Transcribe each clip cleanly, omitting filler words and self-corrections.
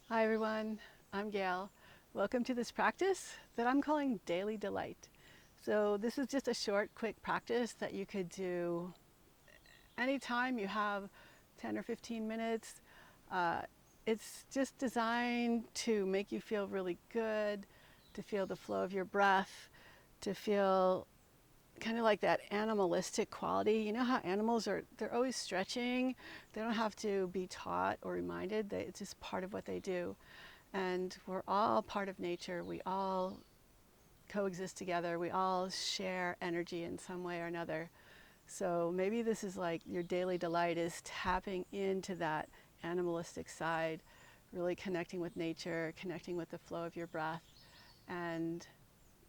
Hi everyone, I'm Gayle. Welcome to this practice that I'm calling Daily Delight. So this is just a short, quick practice that you could do anytime you have 10 or 15 minutes. Uh, it's just designed to make you feel really good, to feel the flow of your breath, to feel kind of like that animalistic quality. You know how animals they're always stretching. They don't have to be taught or reminded. It's just part of what they do. And we're all part of nature. We all coexist together. We all share energy in some way or another. So maybe this is like your daily delight is tapping into that animalistic side, really connecting with nature, connecting with the flow of your breath, and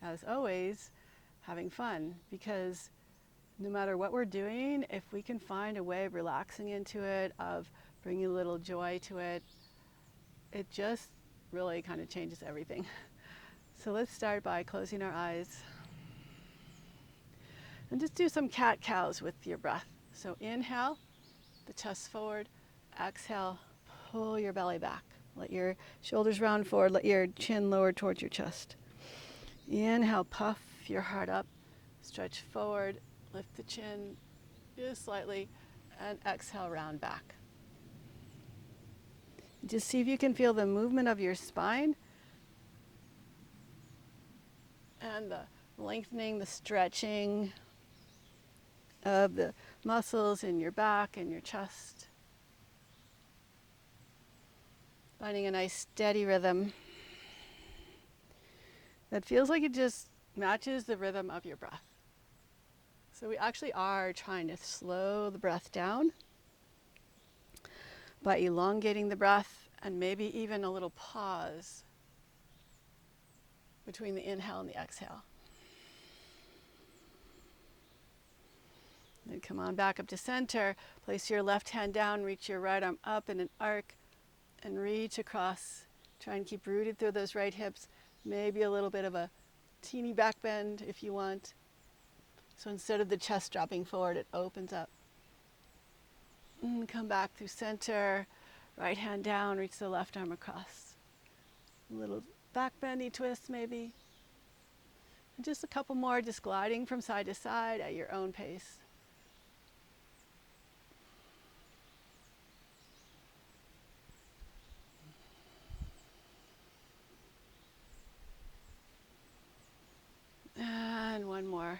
as always, having fun. Because no matter what we're doing, if we can find a way of relaxing into it, of bringing a little joy to it, it just really kind of changes everything. So let's start by closing our eyes and just do some cat-cows with your breath. So inhale, the chest forward. Exhale, pull your belly back. Let your shoulders round forward. Let your chin lower towards your chest. Inhale, puff your heart up. Stretch forward, lift the chin just slightly, and exhale, round back. Just see if you can feel the movement of your spine and the lengthening, the stretching of the muscles in your back and your chest. Finding a nice steady rhythm that feels like it just matches the rhythm of your breath. So we actually are trying to slow the breath down by elongating the breath and maybe even a little pause between the inhale and the exhale. Then come on back up to center. Place your left hand down, reach your right arm up in an arc, and reach across. Try and keep rooted through those right hips. Maybe a little bit of a teeny back bend if you want. So instead of the chest dropping forward, it opens up. And come back through center. Right hand down, reach the left arm across. A little back bendy twist maybe. And just a couple more, just gliding from side to side at your own pace. And one more.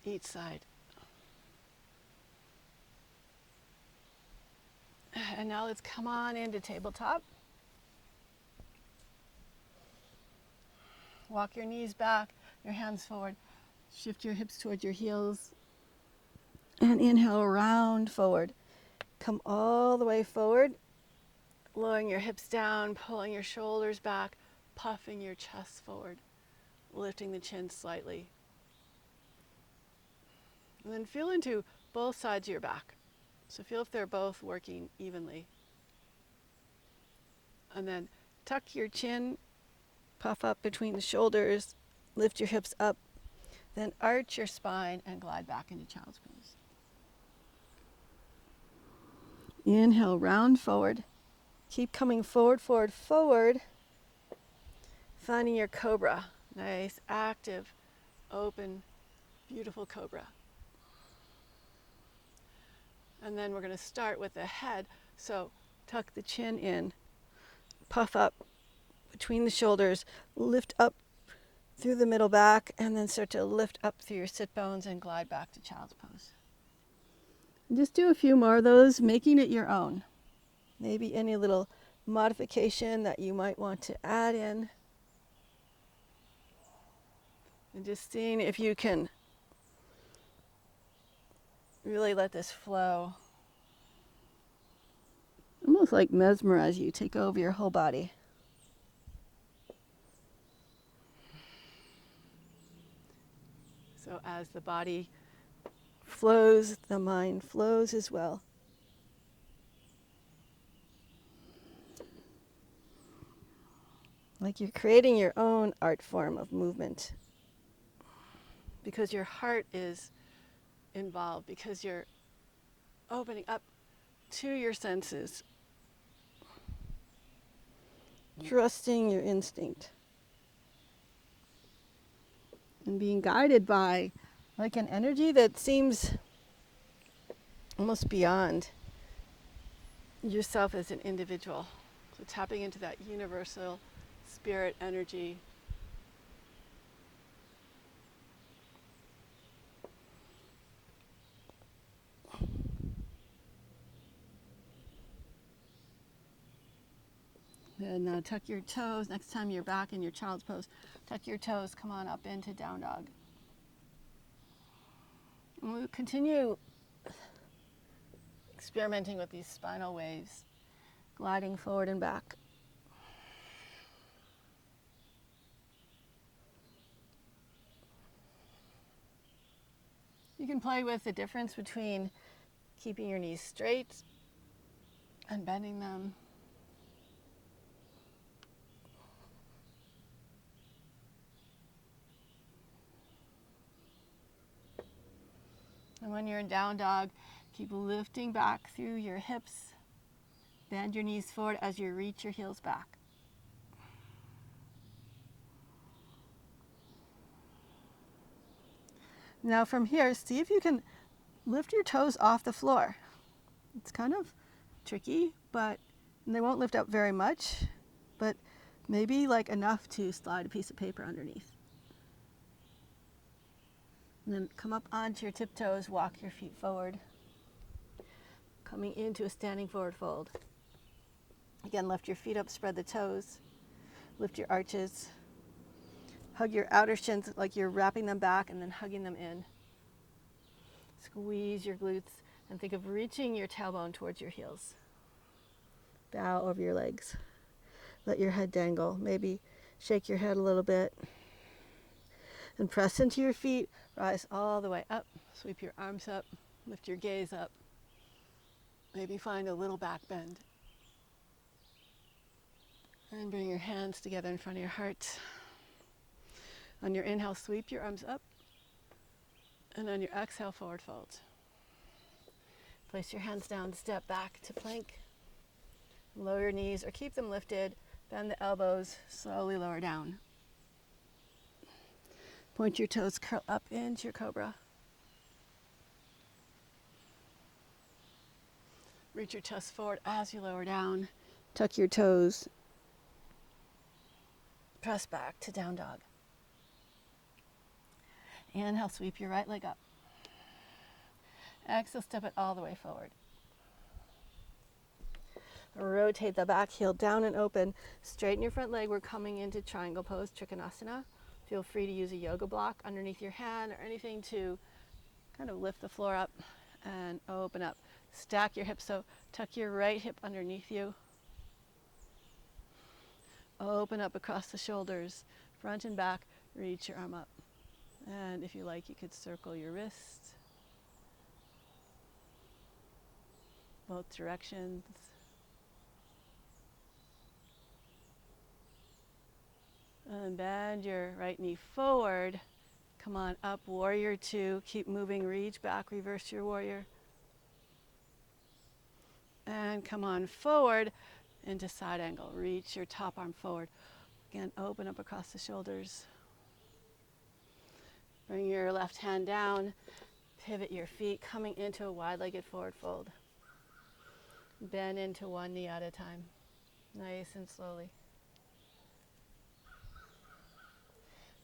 Each side. And now let's come on into tabletop. Walk your knees back, your hands forward. Shift your hips towards your heels. And inhale, round forward. Come all the way forward, lowering your hips down, pulling your shoulders back, puffing your chest forward, lifting the chin slightly. And then feel into both sides of your back. So feel if they're both working evenly. And then tuck your chin, puff up between the shoulders, lift your hips up, then arch your spine and glide back into child's pose. Inhale, round forward. Keep coming forward, forward, forward. Finding your cobra. Nice, active, open, beautiful cobra. And then we're going to start with the head. So tuck the chin in, puff up between the shoulders, lift up through the middle back, and then start to lift up through your sit bones and glide back to child's pose. And just do a few more of those, making it your own. Maybe any little modification that you might want to add in. And just seeing if you can really let this flow. Almost like mesmerize you, take over your whole body. So as the body flows, the mind flows as well. Like you're creating your own art form of movement. Because your heart is involved, because you're opening up to your senses, trusting your instinct, and being guided by like an energy that seems almost beyond yourself as an individual. So tapping into that universal spirit energy. And tuck your toes. Next time you're back in your child's pose, tuck your toes, come on up into down dog. And we'll continue experimenting with these spinal waves, gliding forward and back. You can play with the difference between keeping your knees straight and bending them. And when you're in down dog, keep lifting back through your hips. Bend your knees forward as you reach your heels back. Now from here, see if you can lift your toes off the floor. It's kind of tricky, but they won't lift up very much, but maybe like enough to slide a piece of paper underneath. And then come up onto your tiptoes, walk your feet forward, coming into a standing forward fold. Again, lift your feet up, spread the toes, lift your arches, hug your outer shins like you're wrapping them back and then hugging them in. Squeeze your glutes and think of reaching your tailbone towards your heels. Bow over your legs. Let your head dangle. Maybe shake your head a little bit. And press into your feet. Rise all the way up. Sweep your arms up. Lift your gaze up. Maybe find a little back bend. And bring your hands together in front of your heart. On your inhale, sweep your arms up. And on your exhale, forward fold. Place your hands down, step back to plank. Lower your knees or keep them lifted. Bend the elbows, slowly lower down. Point your toes, curl up into your cobra. Reach your chest forward as you lower down. Tuck your toes. Press back to down dog. Inhale, sweep your right leg up. Exhale, step it all the way forward. Rotate the back heel down and open. Straighten your front leg. We're coming into triangle pose, Trikonasana. Feel free to use a yoga block underneath your hand or anything to kind of lift the floor up and open up. Stack your hips, so tuck your right hip underneath you. Open up across the shoulders, front and back. Reach your arm up. And if you like, you could circle your wrist. Both directions. And bend your right knee forward. Come on up, warrior two. Keep moving, reach back, reverse your warrior. And come on forward into side angle. Reach your top arm forward. Again, open up across the shoulders. Bring your left hand down. Pivot your feet, coming into a wide-legged forward fold. Bend into one knee at a time. Nice and slowly.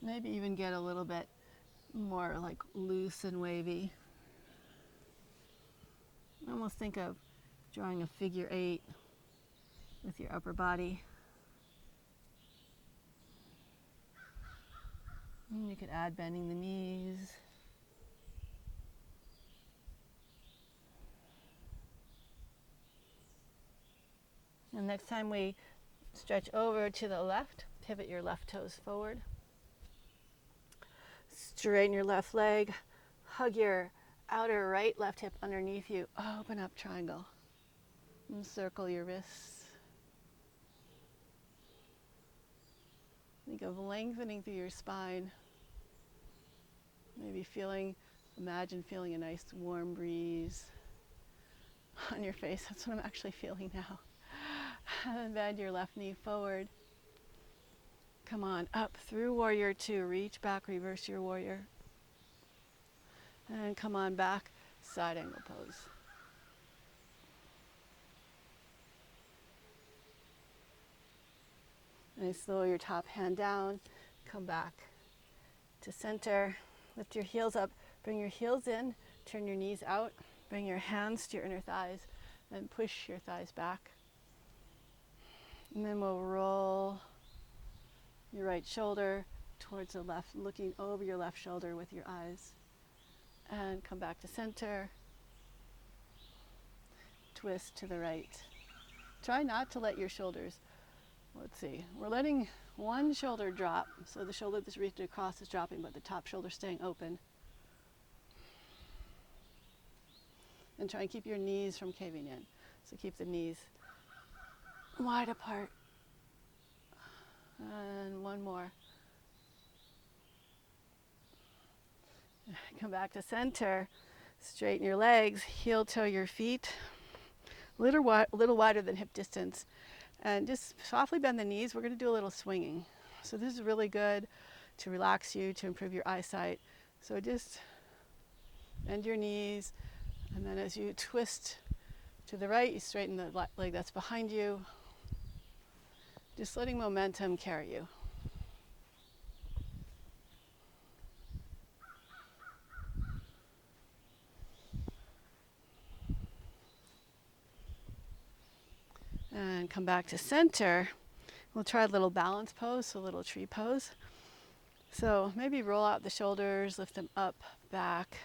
Maybe even get a little bit more like loose and wavy. Almost think of drawing a figure 8 with your upper body. And you could add bending the knees. And next time we stretch over to the left, pivot your left toes forward. Straighten your left leg. Hug your outer right left hip underneath you. Open up triangle. And circle your wrists. Think of lengthening through your spine. Maybe imagine feeling a nice warm breeze. on your face. That's what I'm actually feeling now. And bend your left knee forward. Come on, up through warrior two. Reach back, reverse your warrior. And come on back, side angle pose. Nice, lower your top hand down. Come back to center. Lift your heels up. Bring your heels in. Turn your knees out. Bring your hands to your inner thighs. And push your thighs back. And then we'll roll your right shoulder towards the left, looking over your left shoulder with your eyes. And come back to center. Twist to the right. Try not to let your shoulders, let's see, we're letting one shoulder drop, so the shoulder that's reached across is dropping, but the top shoulder staying open. And try and keep your knees from caving in. So keep the knees wide apart. And one more. Come back to center. Straighten your legs, heel toe your feet. A little wider than hip distance. And just softly bend the knees. We're going to do a little swinging. So this is really good to relax you, to improve your eyesight. So just bend your knees. And then as you twist to the right, you straighten the leg that's behind you. Just letting momentum carry you. And come back to center. We'll try a little balance pose, so a little tree pose. So maybe roll out the shoulders, lift them up, back,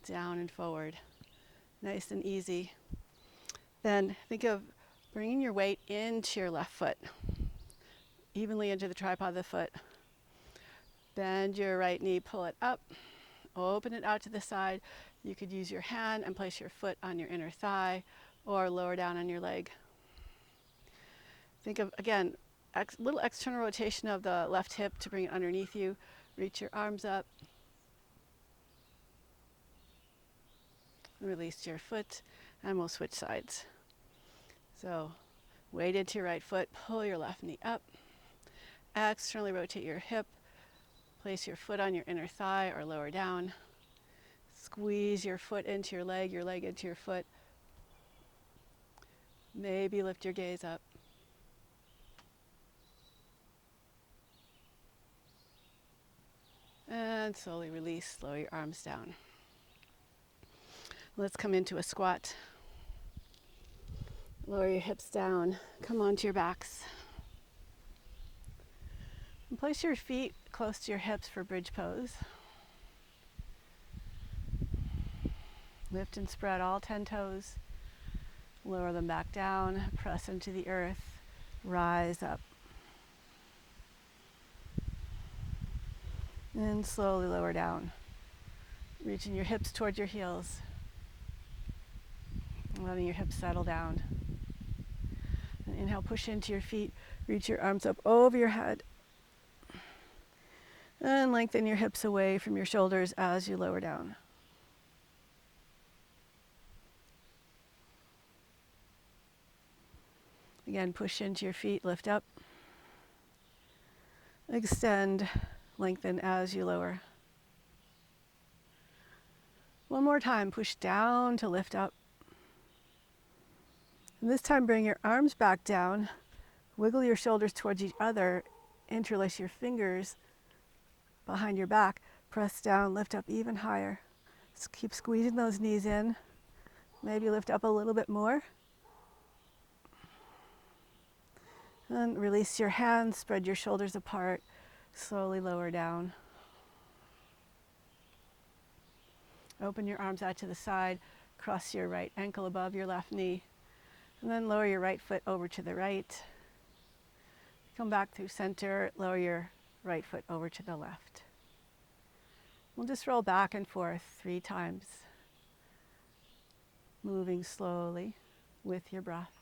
down and forward. Nice and easy. Then think of bringing your weight into your left foot, evenly into the tripod of the foot. Bend your right knee, pull it up, open it out to the side. You could use your hand and place your foot on your inner thigh or lower down on your leg. Think of, again, little external rotation of the left hip to bring it underneath you. Reach your arms up. Release your foot, and we'll switch sides. So, weight into your right foot, pull your left knee up. Externally rotate your hip. Place your foot on your inner thigh or lower down. Squeeze your foot into your leg into your foot. Maybe lift your gaze up. And slowly release, lower your arms down. Let's come into a squat. Lower your hips down, come onto your backs. And place your feet close to your hips for bridge pose. Lift and spread all 10 toes. Lower them back down, press into the earth, rise up. And slowly lower down, reaching your hips towards your heels. Letting your hips settle down. And inhale, push into your feet, reach your arms up over your head. And lengthen your hips away from your shoulders as you lower down. Again, push into your feet, lift up. Extend, lengthen as you lower. One more time, push down to lift up. And this time bring your arms back down, wiggle your shoulders towards each other, interlace your fingers behind your back, press down, lift up even higher. Just keep squeezing those knees in. Maybe lift up a little bit more. And release your hands, spread your shoulders apart, slowly lower down. Open your arms out to the side, cross your right ankle above your left knee, and then lower your right foot over to the right. Come back through center, lower your right foot over to the left. We'll just roll back and forth 3 times, moving slowly with your breath.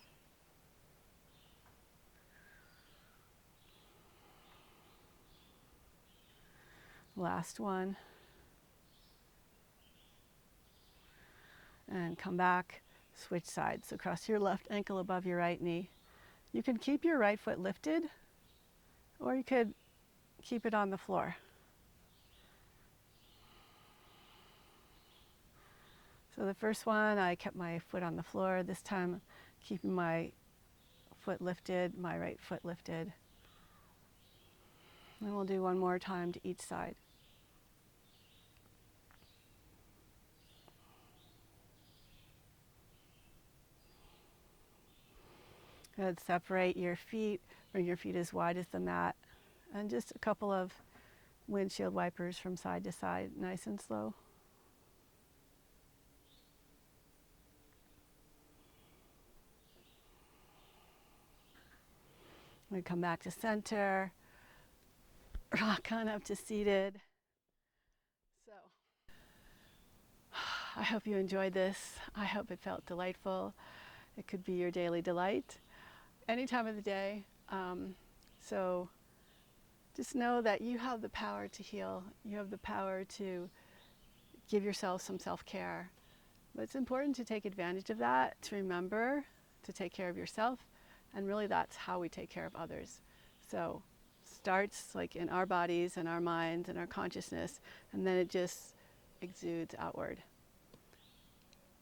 Last one. And come back, Switch sides. So cross your left ankle above your right knee. You can keep your right foot lifted, or you could keep it on the floor. So the first one, I kept my foot on the floor. This time, keeping my foot lifted, my right foot lifted. And we'll do one more time to each side. Good. Separate your feet, bring your feet as wide as the mat, and just a couple of windshield wipers from side to side, nice and slow. We come back to center, rock on up to seated. So, I hope you enjoyed this. I hope it felt delightful. It could be your daily delight any time of the day. So just know that you have the power to heal. You have the power to give yourself some self-care. But it's important to take advantage of that, to remember to take care of yourself. And really that's how we take care of others. So starts like in our bodies and our minds and our consciousness, and then it just exudes outward.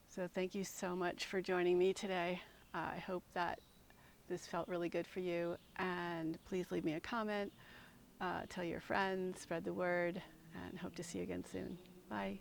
So thank you so much for joining me today. I hope that this felt really good for you, and please leave me a comment, tell your friends, spread the word, and hope to see you again soon. Bye.